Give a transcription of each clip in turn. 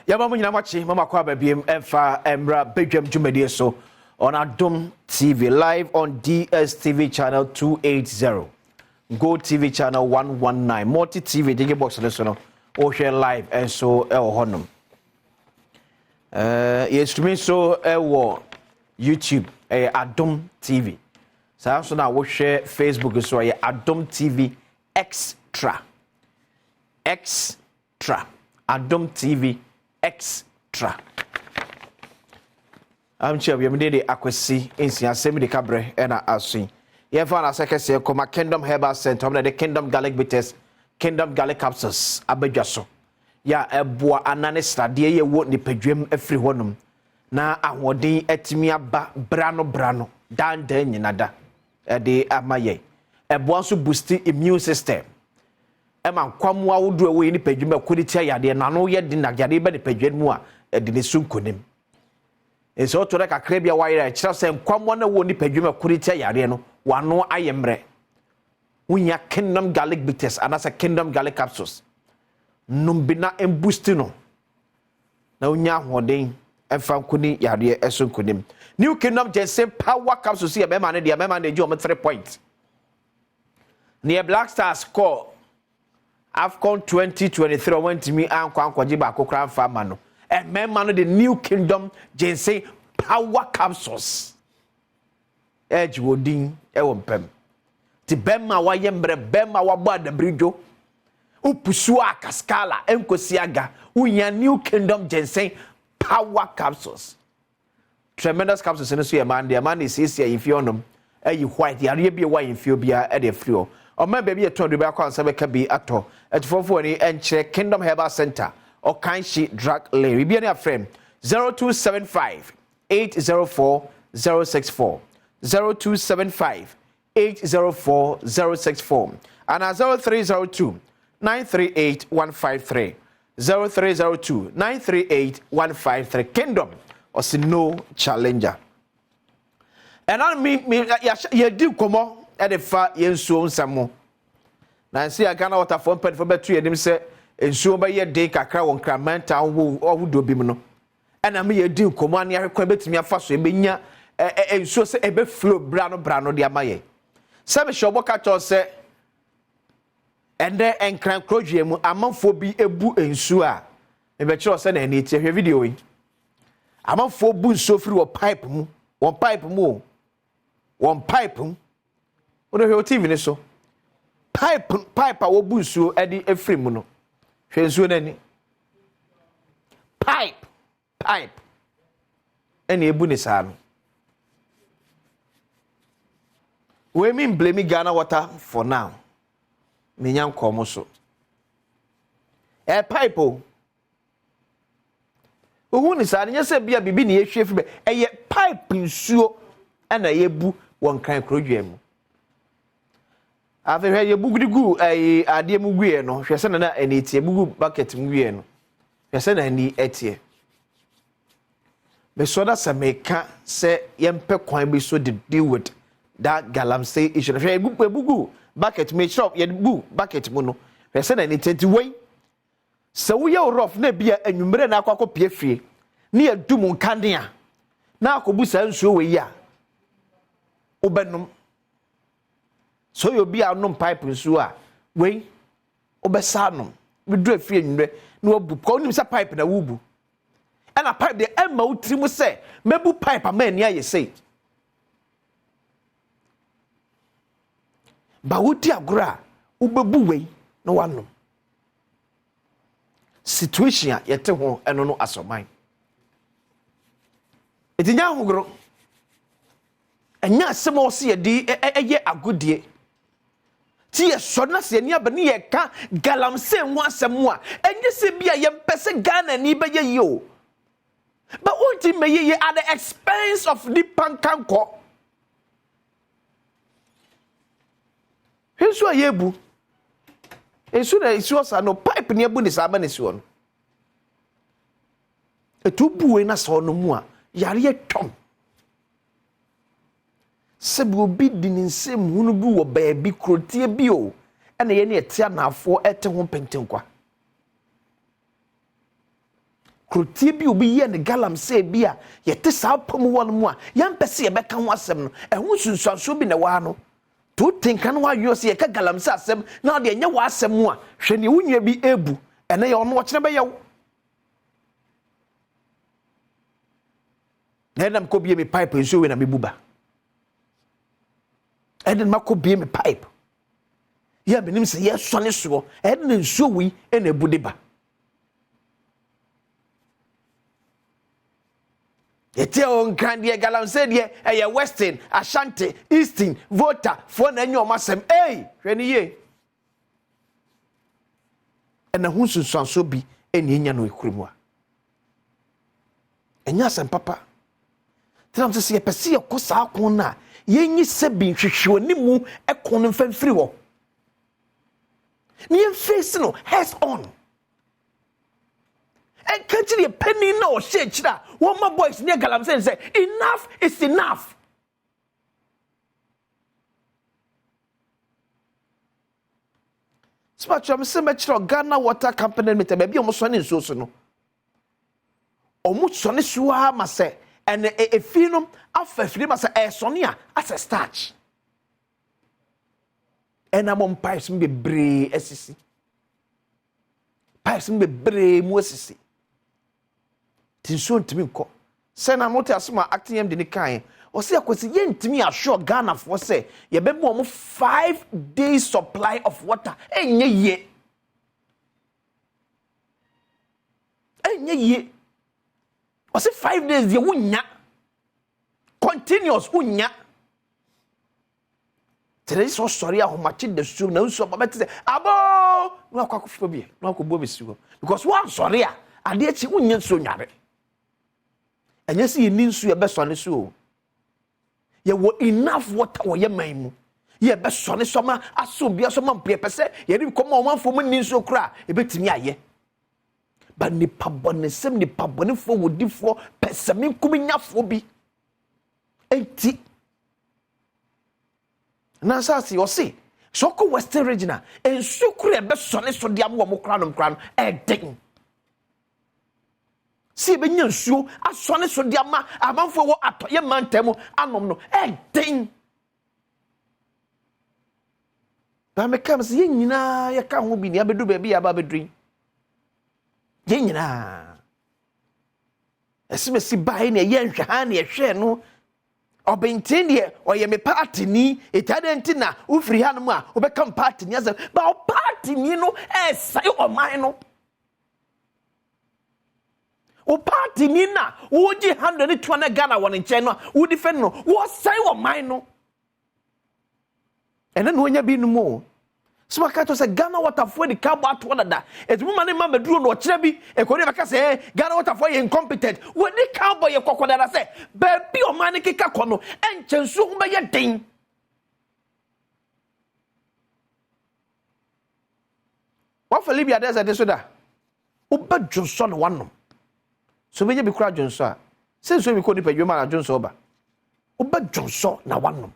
Yaba mu nyina machi mama kwa babiem emfa emra Badwam dwumadi so on Adom TV live on DSTV channel 280 Go TV channel 119 Multi TV digi box so no o share live and so e wo honum yes to so e wo YouTube Adom TV so na wo share Facebook so Adom TV extra Adom TV extra. I'm sure we made the akwesi insi Asem de Cabre and Asem. Ye fa na sekese koma Kingdom Herbal Center, the Kingdom Garlic Bitters, Kingdom Garlic Capsules abedwaso. Ya eboa anane stade ye wo ni padwam afri honum. Na ahoden etimi aba brano dan nyinada. De amaye. Eboa so boost immune system. Ema kwamwa wodu ewe ni padwuma kwaliti ayade na no ye di na yade be ni padwam mu a de ne sunkonim eso to reka krebia wire kira se kwamwa na wo ni padwuma kwaliti ayade no wano ayemre unya Kingdom Garlic Bitters anasa Kingdom Garlic Capsules numbina boost no na unya hoden emfa nkuni yade esunkonim New Kingdom Ginseng Power Capsules ya be ma ne de be ma ne ji o 3 points near Black Stars score Afcon 2023 went to me and kwankwaji ba kokran farmer no. And man the New Kingdom Ginseng Power Capsules. Edge wodin e wompem. Ti bemma wa yembre bemma wa bo adabrijo. Upusu akaskala enkosiaga unya New Kingdom Ginseng Power Capsules. Tremendous capsules in so man is here if you know you white ya be why in feel bia e de free. Or my baby a told you back on some can be at all. At 440 and check Kingdom Herbal Center or Kanshi Drug Lay. We be a friend 0275 804 064 0275 804 064 and 0302 938 153 0302 938 153 Kingdom or see no challenger. And I mean you do come on. Edefa yensuo nsamo na nsi aga na waterfall pen for betu yenim se ensuo ba ye dey kakra won kramanta ohudo bim no ena me ye din komo an ya kwa betimi afa so ebenya ensuo se ebe flow brano de amaye se be shobo ka cho se ende enkran krojue mu amanfo bi ebu ensuo a e be kiro se na eni tie hwe video yi amanfo bu ensuo firi wo pipe mu won pipe mu Odo he TV ni so pipe a wo bu nsuo edi efri mu no hwe nsuo nani pipe eni ebu ni saa no we mean blame Ghana water for now me nyan komo so pipe o ohu ni saa nya se bia bibi ni ehwe fi be pipe nsuo ana yebu won kan krodwe mu Ave ye bugudigu ade mu gwie no hwese na eni tie bugu bucket mu gwie no hwese na eni etie be so da sameka se yempe kwan be so de deal with that galamsey issue hwe bugu bucket me shop ye bu bucket mu no hwese na eni tenti wei se wo ye rough na bia anwumre na akwakọ pie fie ne adum nkandea na akobu sa nsuo wei a obenum so you be out no pipe nsuo a we obesa no we do afie nwure na obu ko nim sa pipe na wubu na pipe de emma utrimu se mebu pipe amani aye sei ba wodi agora ubebu we na wanom situation a yete ho eno no asoman etinya hogoro enya asemo se ye di eye agodie ti ye so na se ni abani ye ka galamse nwa asemu a enye se bia ye mpese Ghana ni be ye yo but won't me ye at the expense of the pankanko heso ayebu esu na esu osa no pipe ni ebu ni sa ba ni so no etubu na so no mu a yare ye twom sebi obi di nsem hunu bu wo baabi krotie bi o ena ye ne etia nafo ete ho pentenkwa krotie bi obi ye ne galamsey bi a yete saa pom won mu a yampese ye beka ho asem no ehun sunsuanso bi ne wa no to tinka no ayo se ye ka galamsey asem na de enye wa asem mu a hwe ne wunya bi ebu ene ye ono okene be ye wo Edem ko bie me pipe nsuo we na me buba. Edem mako bie me pipe. Ya benim se ye sone so. Edem nsuo wi e na bude ba. Yete on kan de galamsey de eye western, Ashanti, eastern, Volta, fo na nyo masem. Hwe ni ye. Ena hu sunsuanso bi eni enya no ekurimu a. Enya sem papa. Tram se ye pese ye ko saa kon na ye nyi se bi hwehwe mu ekon no mfamfiri wo. Ni ye face no heads on. And can't you penny no shit chida? One more boys near galamsey say enough is enough. Spatula me se me chiro Ghana Water Company me te baby omo so ne nsuo so no. Omo so ne suwa ma se and efinum afafiri ma se sonia as a starch. And am pipes me bre esisi. Pipes me bre mu esisi. Tinso ntimi nko. Se na mote asoma acting yam de ni kan. O se akwesi ye ntimi assure Ghana for say ye be mo 5 days supply of water. Enye ye. Enye ye. O se 5 days ye wunya. Continuous wunya. Tere so sorry a homachi de su na nso ba bete say abo no akwakofu bi no akobo besiwo because one sorry a ade echi wunya nso nware. Enye se ye ni nsu ye be so ne so. Ye wo enough water wo ye man mu. Ye be so ne so ma aso bia so ma mpie pese ye ri komo omanfo mu ni nsu kra e betimi aye. Ba ni pabone sem ni pabone fo wodifo pese min kuminyafo bi. Enti na sasi o se soko western regional ensu kra be so ne so dia mo kra no den. Si be nyansuo asone so dia ma amanfo wo atoye mantemu anom no den. Ba me kam se nyina ye ka ho bi ne abedu ba bi ya ba bedrin. Ye nyina esimesi bai ne ye nhwa ha ne ye hwe no obentin de oye me party ni etade ntina ufiri ha no mu a obekam party ni azam ba o party ni no sai o man no. O party ni na wo ji 120 Ghana won nchen no wo defend no wo sai wo man no ene no nya bi no mo so maka to say Ghana Water for the cabo ato dada etumu mane ma meduro no kire bi e ko baka say Ghana Water for incompetent we the cabo ye kokodara say ba bi o man keka kono enchensu ho be ye den. Wa fa Libya there say so da wo ba jonso no wanom so be ye bi kura jonso a say so bi ko ni pa dwuma na jonso ba wo ba jonso na wanom.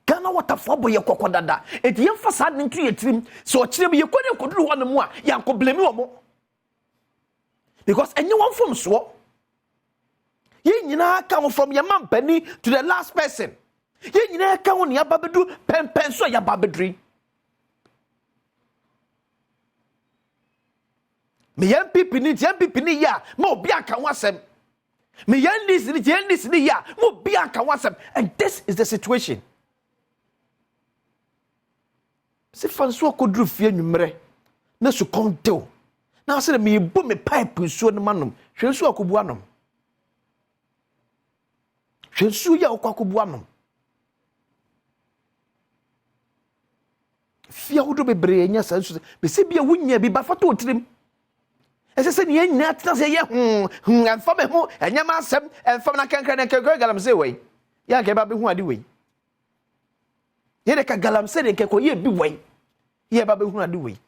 Ghana Water for boy kokodada et yem fasa ntu yetrim so kire bi ye kode koduru ho no mu a yanko blame wo mo because enye one from so ye nyina ka from your mampani to the last person ye nyina ka ho ne ababedu pen so ya babedri me yan pipi ni ya ma obi aka ho asem me yan this ni ya ma obi aka ho asem and this is the situation. Se fanso akodru fie nwumre na su kontew na ase me bu me pipe nsuo no manom hwensu akobu anom hwensu ya akobu anom fie hodo bebre nya sansu be se bia wunya bi ba fato otrim ese se ne nya atna se ye amfa me ho enya ma asem amfa na kankran na kankran galamsey we ya ke ba be hu ade we ye de ka galamsey de ke ko ye bi we ye ba be hu ade we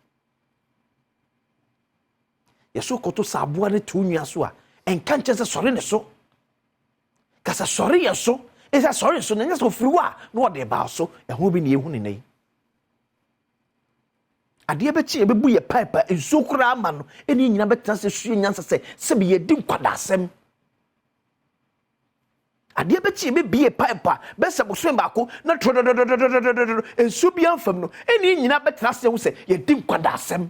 ye so ko to saboa ne to nua so a enka nche se sori ne so ka se sori ye so e se sori so ne so friwa no de ba so e ho bi ne ye hu ne nei ade bechi ebebu ye pipe enso kura ama no eni nyina betena se hwe nyansa se be ye di nkwadasem ade bechi ebebi ye pipe bese boso mbako na trodododododododo enso bi amfam no eni nyina betena se wo se ye di nkwadasem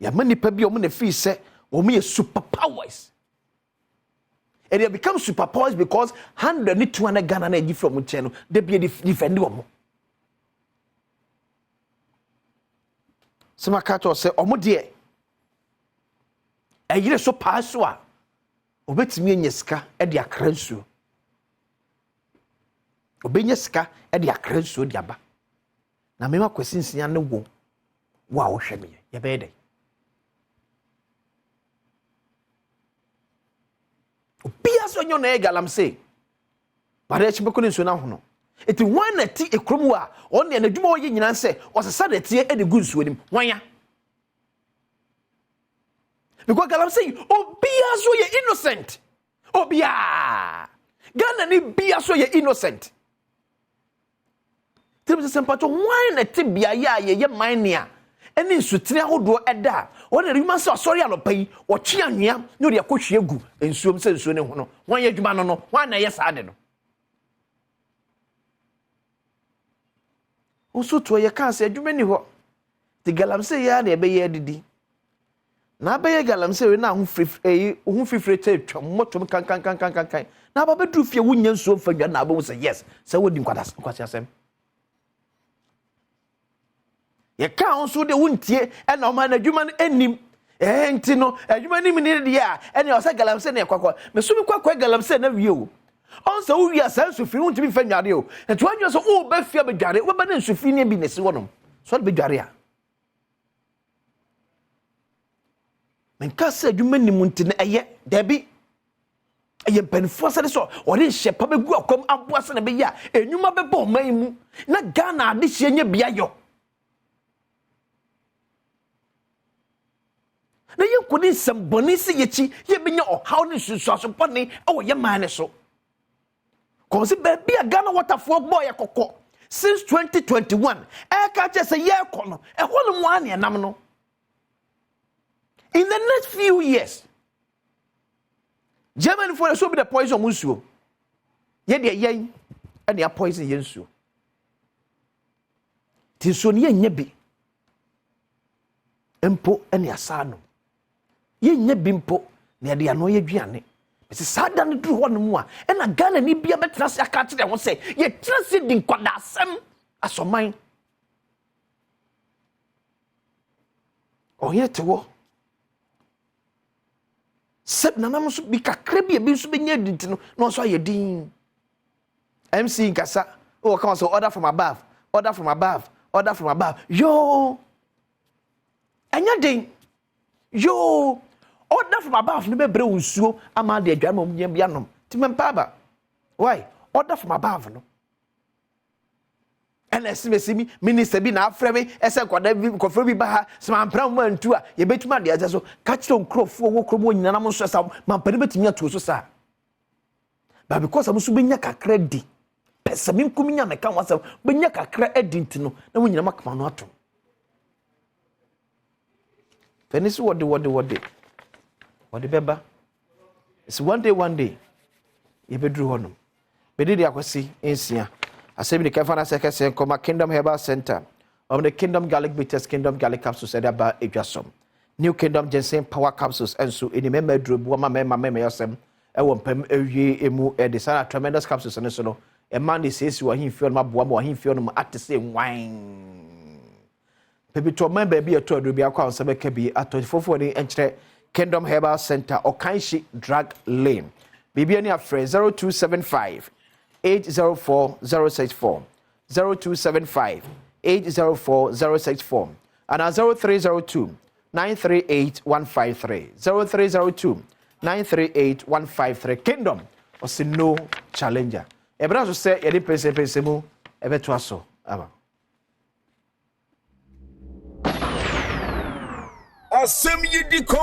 ya mani pa bi o mo na fi se o mo ye superpowers. And they become superpowers because 100 and 200 Ghana na eji from channel they be defend omo. Some catch say omo de eyire so pass so a obetimi anya sika e de Accra nsuo. Obenya sika e de Accra nsuo de aba. Na mema kwasinsia ne wo a wo hwe me ye be dey. Pia so nyo na galamse bare chibeko ne nsuo na ho no eti wan na ti ekromu a on ne adwuma wo ye nyina nse osesa de tie e de gu nsuo nim wanya because galamse obia so ye innocent obia Ghana ni bia so ye innocent tim se sempato wan na ti bia ye mania eni nsutire ahodo eda wona rima se asori alopai wo twe anwea ne ode akohwe gu ensuom se nsuo ne ho no wan ye adwuma no wan na ye saade no oso to ye kan se adwuma ni ho ti galamse ya na ebe ye didi na aba ye galamse we na ho fifre te twam motom kan na aba bedu fie wunya nsuo fadwa na aba wo se yes se wodi nkwasi asem ye ka onso de wuntie e na o ma na adwuma no enim enti no adwuma nim ni de ya e na o se galamse na kwakwa mesumi kwakwa galamse na wie o onso wo wi asan sufiri wuntimi fa nywade o enti wanyo so o ba fia bedware wo ba na sufiri ne bi nesi wonom so de bedware a men ka se adwuma nim nti na eye dabi eye benfo se de so o de hye pa begu akom aboase na be ya enwuma be bo man mu na Ghana ade hye nya bia yo na ye kudi samboni se yechi ye benya ohaw ne susuaso pone o ye man ne so ko se be bia Ghana waterfall boy akokọ since 2021 e ka che se ye kono e ho no mo ane nam no in the next few years German for so be the poison musuo ye de yen and the poison yensuo ti so ne nya bi empo ene asano ye nya bimpo na de ano ye duane bese sada ne duru ho no mu a e na Ghana ni bia betra se aka kire ho se ye tra se di nkwada asem asoman oye tewo sep na nam so bi kakra bi so benya diti no so aye din MC nkasa o come so order from above yo enya din yo order from above no be bre unsuo ama de adwa ma mnya bia nom ti mempa ba why order from above no and esimesimi minister bi na afreme ese kwada bi kofre bi ba ha sema mpra mo antu a ye betuma de aza so ka kiro nkrofo wo kromo nyina na mo so sa mampane betumi atu so sa ba because am so benya kakra di pesa mi nkuminya meka wasa benya kakra edi ntino na mo nyina makama no ato penisi wode beba it's one day ye bedru hono bedidi akwasi ensia Asem the Kefana Second Koma Kingdom Herbal Center of the Kingdom Garlic Bitters, Kingdom Garlic Capsules, and about Ejasom. New Kingdom Ginseng Power Capsules, and so in the member drew Wama Asem, I won't pay emu a design tremendous capsules and so. A man says you are him feel my boam or him feel at the same wine. Baby to member be a tour will be a crown, some can be at 2440 entry Kingdom Herbal Center or Kainshi Drag Lane. Baby any afraid 0275. 804-064 0275-804-064 and 0302-938-153 0302-938-153 Kingdom or say no challenger. Ebra so say yedi pese mu ebeto aso aba Asem yidi